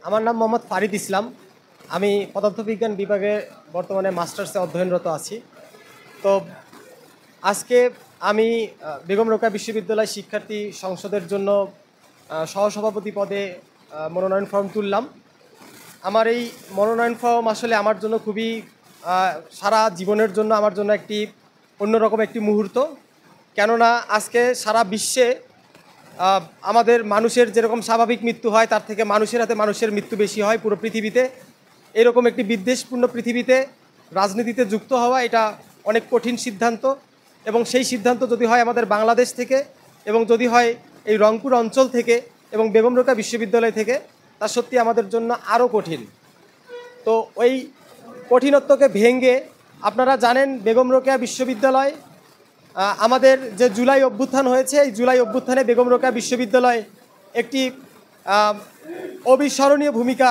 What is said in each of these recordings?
আমার নাম মোহাম্মদ ফারিদ ইসলাম। আমি পদার্থবিজ্ঞান বিভাগে বর্তমানে মাস্টার্সে অধ্যয়নরত আছি। তো আজকে আমি বেগম রোকেয়া বিশ্ববিদ্যালয় শিক্ষার্থী সংসদের জন্য সহসভাপতি পদে মনোনয়ন ফর্ম তুললাম। আমার এই মনোনয়ন ফর্ম আসলে আমার জন্য খুবই সারা জীবনের জন্য আমার জন্য একটি অন্যরকম একটি মুহূর্ত। কেননা আজকে সারা বিশ্বে আমাদের মানুষের যেরকম স্বাভাবিক মৃত্যু হয় তার থেকে মানুষের হাতে মানুষের মৃত্যু বেশি হয় পুরো পৃথিবীতে। এরকম একটি বিদ্বেষপূর্ণ পৃথিবীতে রাজনীতিতে যুক্ত হওয়া এটা অনেক কঠিন সিদ্ধান্ত, এবং সেই সিদ্ধান্ত যদি হয় আমাদের বাংলাদেশ থেকে এবং যদি হয় এই রংপুর অঞ্চল থেকে এবং বেগম রোকেয়া বিশ্ববিদ্যালয় থেকে, তা সত্যি আমাদের জন্য আরও কঠিন। তো ওই কঠিনত্বকে ভেঙে আপনারা জানেন বেগম রোকেয়া বিশ্ববিদ্যালয় আমাদের যে জুলাই অভ্যুত্থান হয়েছে, এই জুলাই অভ্যুত্থানে বেগম রোকেয়া বিশ্ববিদ্যালয় একটি অবিস্মরণীয় ভূমিকা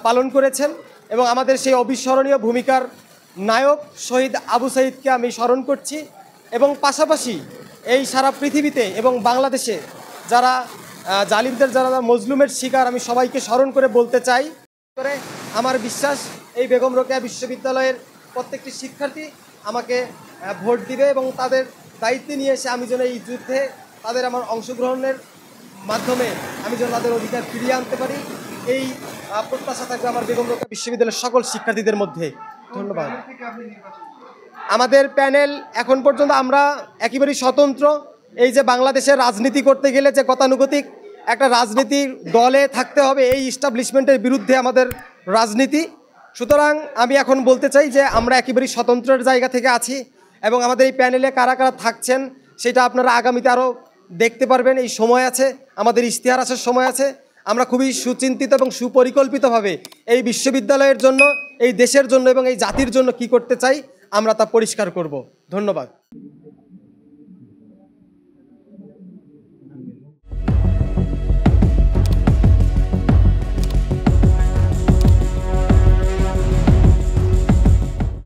পালন করেছেন, এবং আমাদের সেই অবিস্মরণীয় ভূমিকার নায়ক শহীদ আবু সাঈদকে আমি স্মরণ করছি। এবং পাশাপাশি এই সারা পৃথিবীতে এবং বাংলাদেশে যারা জালিমদের যারা মজলুমের শিকার, আমি সবাইকে স্মরণ করে বলতে চাই করে আমার বিশ্বাস এই বেগম রোকেয়া বিশ্ববিদ্যালয়ের প্রত্যেকটি শিক্ষার্থী আমাকে ভোট দিবে, এবং তাদের দায়িত্বে নিয়ে এসে আমি যেন এই যুদ্ধে তাদের আমার অংশগ্রহণের মাধ্যমে আমি যেন তাদের অধিকার ফিরিয়ে আনতে পারি, এই প্রত্যাশা থাকবে আমার বেগম রোকেয়া বিশ্ববিদ্যালয়ের সকল শিক্ষার্থীদের মধ্যে। ধন্যবাদ। আমাদের প্যানেল এখন পর্যন্ত আমরা একেবারেই স্বতন্ত্র। এই যে বাংলাদেশের রাজনীতি করতে গেলে যে গতানুগতিক একটা রাজনীতির দলে থাকতে হবে, এই ইস্টাবলিশমেন্টের বিরুদ্ধে আমাদের রাজনীতি। সুতরাং আমি এখন বলতে চাই যে আমরা একেবারেই স্বতন্ত্রের জায়গা থেকে আছি, এবং আমাদের এই প্যানেলে কারা কারা থাকছেন সেটা আপনারা আগামীতে আরও দেখতে পারবেন। এই সময় আছে, আমাদের ইশতেহার আসার সময় আছে। আমরা খুবই সুচিন্তিত এবং সুপরিকল্পিতভাবে এই বিশ্ববিদ্যালয়ের জন্য, এই দেশের জন্য এবং এই জাতির জন্য কি করতে চাই আমরা তা পরিষ্কার করব। ধন্যবাদ।